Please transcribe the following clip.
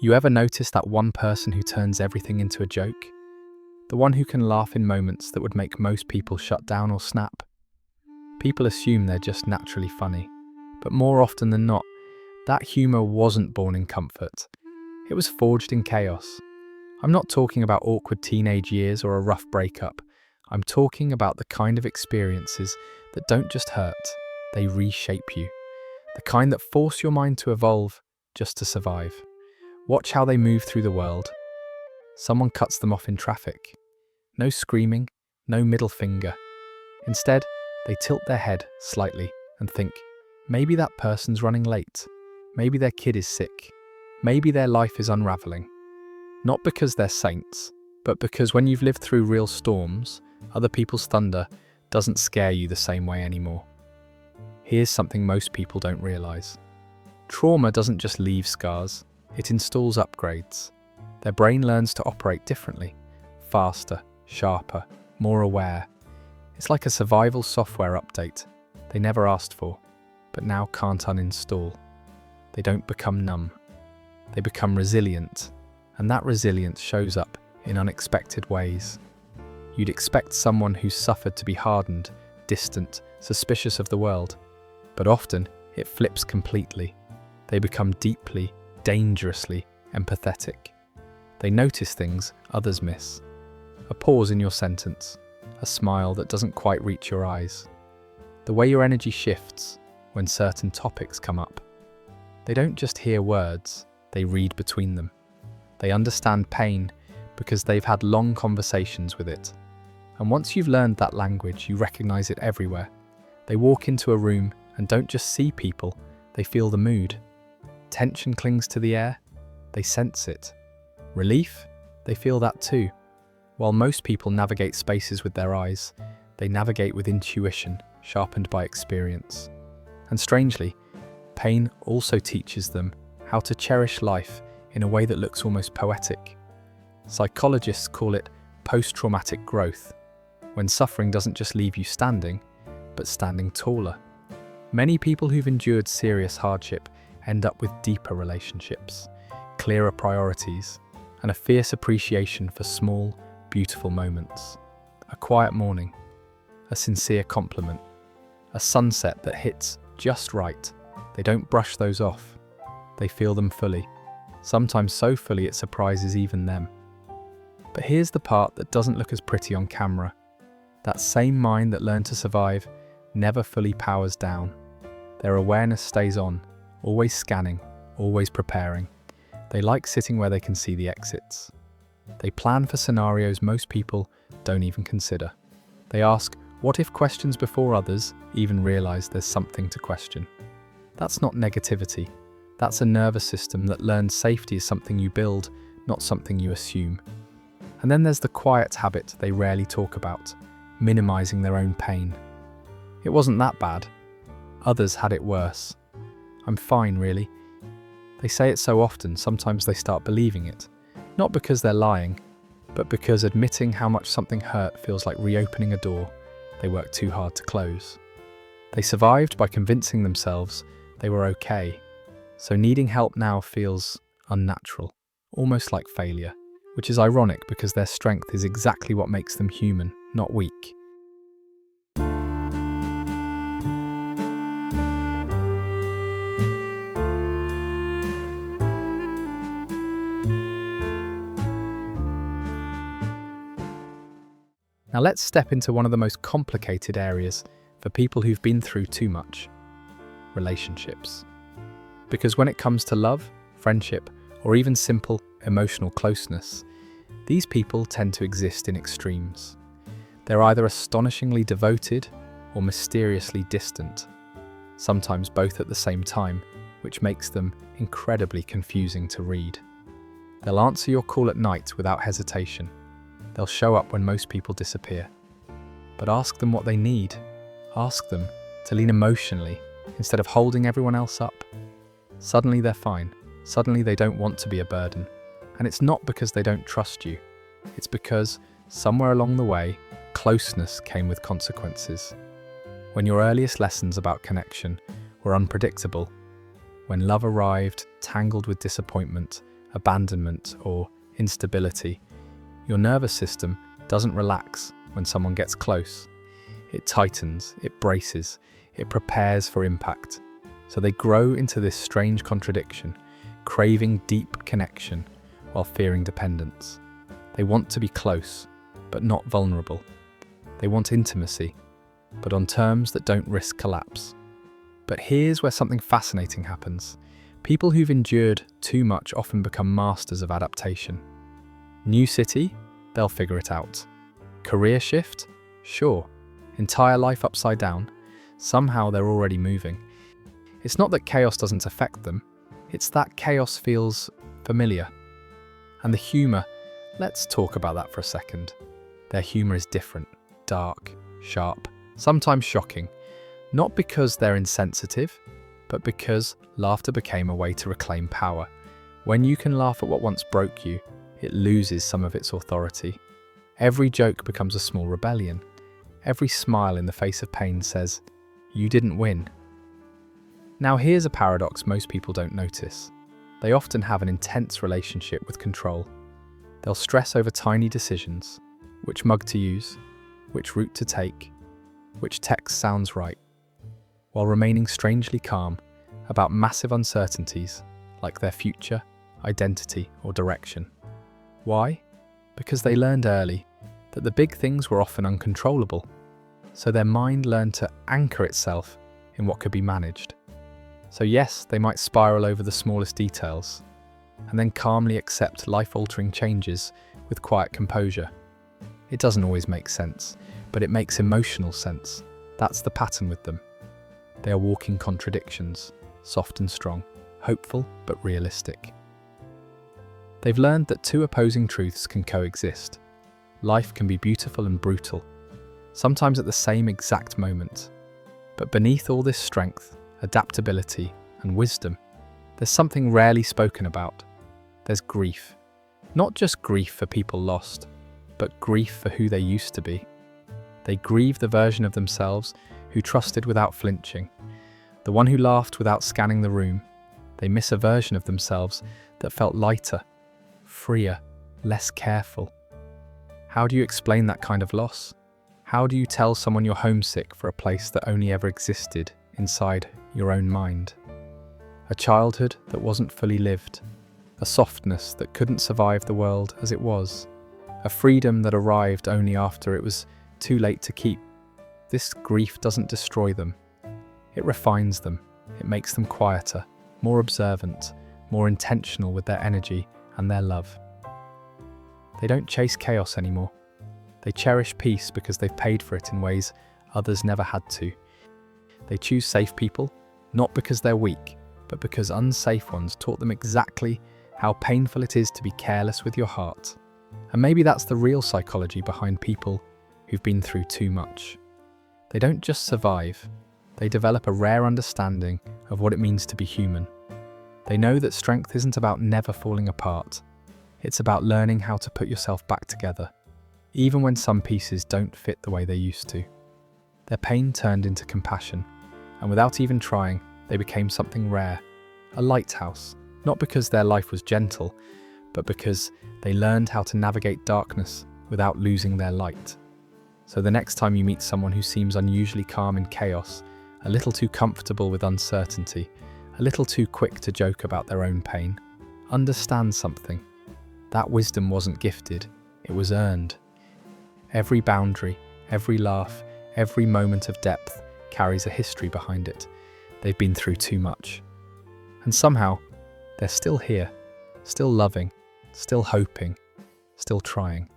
You ever notice that one person who turns everything into a joke? The one who can laugh in moments that would make most people shut down or snap? People assume they're just naturally funny, but more often than not, that humour wasn't born in comfort. It was forged in chaos. I'm not talking about awkward teenage years or a rough breakup. I'm talking about the kind of experiences that don't just hurt, they reshape you. The kind that force your mind to evolve just to survive. Watch how they move through the world. Someone cuts them off in traffic. No screaming, no middle finger. Instead, they tilt their head slightly and think, maybe that person's running late. Maybe their kid is sick. Maybe their life is unraveling. Not because they're saints, but because when you've lived through real storms, other people's thunder doesn't scare you the same way anymore. Here's something most people don't realize. Trauma doesn't just leave scars, it installs upgrades. Their brain learns to operate differently, faster, sharper, more aware. It's like a survival software update they never asked for, but now can't uninstall. They don't become numb. They become resilient, and that resilience shows up in unexpected ways. You'd expect someone who's suffered to be hardened, distant, suspicious of the world, but often it flips completely. They become deeply, dangerously empathetic. They notice things others miss. A pause in your sentence, a smile that doesn't quite reach your eyes. The way your energy shifts when certain topics come up. They don't just hear words, they read between them. They understand pain because they've had long conversations with it. And once you've learned that language, you recognize it everywhere. They walk into a room and don't just see people, they feel the mood. Tension clings to the air, they sense it. Relief, they feel that too. While most people navigate spaces with their eyes, they navigate with intuition, sharpened by experience. And strangely, pain also teaches them how to cherish life in a way that looks almost poetic. Psychologists call it post-traumatic growth, when suffering doesn't just leave you standing, but standing taller. Many people who've endured serious hardship end up with deeper relationships, clearer priorities, and a fierce appreciation for small, beautiful moments. A quiet morning, a sincere compliment, a sunset that hits just right. They don't brush those off. They feel them fully, sometimes so fully it surprises even them. But here's the part that doesn't look as pretty on camera. That same mind that learned to survive never fully powers down. Their awareness stays on, always scanning, always preparing. They like sitting where they can see the exits. They plan for scenarios most people don't even consider. They ask what-if questions before others even realize there's something to question. That's not negativity. That's a nervous system that learns safety is something you build, not something you assume. And then there's the quiet habit they rarely talk about, minimizing their own pain. It wasn't that bad. Others had it worse. I'm fine, really. They say it so often, sometimes they start believing it. Not because they're lying, but because admitting how much something hurt feels like reopening a door they worked too hard to close. They survived by convincing themselves they were okay, so needing help now feels unnatural, almost like failure, which is ironic because their strength is exactly what makes them human, not weak. Now let's step into one of the most complicated areas for people who've been through too much: relationships. Because when it comes to love, friendship, or even simple emotional closeness, these people tend to exist in extremes. They're either astonishingly devoted or mysteriously distant, sometimes both at the same time, which makes them incredibly confusing to read. They'll answer your call at night without hesitation. They'll show up when most people disappear. But ask them what they need. Ask them to lean emotionally instead of holding everyone else up. Suddenly they're fine. Suddenly they don't want to be a burden. And it's not because they don't trust you. It's because somewhere along the way, closeness came with consequences. When your earliest lessons about connection were unpredictable, when love arrived tangled with disappointment abandonment, or instability, your nervous system doesn't relax when someone gets close. It tightens, it braces, it prepares for impact. So they grow into this strange contradiction, craving deep connection while fearing dependence. They want to be close, but not vulnerable. They want intimacy, but on terms that don't risk collapse. But here's where something fascinating happens. People who've endured too much often become masters of adaptation. New city? They'll figure it out. Career shift? Sure. Entire life upside down? Somehow they're already moving. It's not that chaos doesn't affect them, it's that chaos feels familiar. And the humour, let's talk about that for a second. Their humour is different, dark, sharp, sometimes shocking. Not because they're insensitive, but because laughter became a way to reclaim power. When you can laugh at what once broke you, it loses some of its authority. Every joke becomes a small rebellion. Every smile in the face of pain says, "You didn't win." Now here's a paradox most people don't notice. They often have an intense relationship with control. They'll stress over tiny decisions, which mug to use, which route to take, which text sounds right, while remaining strangely calm about massive uncertainties like their future, identity, or direction. Why? Because they learned early that the big things were often uncontrollable, so their mind learned to anchor itself in what could be managed. So yes, they might spiral over the smallest details, and then calmly accept life-altering changes with quiet composure. It doesn't always make sense, but it makes emotional sense. That's the pattern with them. They are walking contradictions, soft and strong, hopeful but realistic. They've learned that two opposing truths can coexist. Life can be beautiful and brutal, sometimes at the same exact moment. But beneath all this strength, adaptability, and wisdom, there's something rarely spoken about. There's grief. Not just grief for people lost, but grief for who they used to be. They grieve the version of themselves who trusted without flinching, the one who laughed without scanning the room. They miss a version of themselves that felt lighter, freer, less careful. How do you explain that kind of loss? How do you tell someone you're homesick for a place that only ever existed inside your own mind? A childhood that wasn't fully lived, a softness that couldn't survive the world as it was, a freedom that arrived only after it was too late to keep. This grief doesn't destroy them. It refines them. It makes them quieter, more observant, more intentional with their energy and their love. They don't chase chaos anymore. They cherish peace because they've paid for it in ways others never had to. They choose safe people, not because they're weak, but because unsafe ones taught them exactly how painful it is to be careless with your heart. And maybe that's the real psychology behind people who've been through too much. They don't just survive, they develop a rare understanding of what it means to be human. They know that strength isn't about never falling apart. It's about learning how to put yourself back together, even when some pieces don't fit the way they used to. Their pain turned into compassion, and without even trying, they became something rare, a lighthouse, not because their life was gentle, but because they learned how to navigate darkness without losing their light. So the next time you meet someone who seems unusually calm in chaos, a little too comfortable with uncertainty, a little too quick to joke about their own pain, understand something. That wisdom wasn't gifted, it was earned. Every boundary, every laugh, every moment of depth carries a history behind it. They've been through too much. And somehow, they're still here, still loving, still hoping, still trying.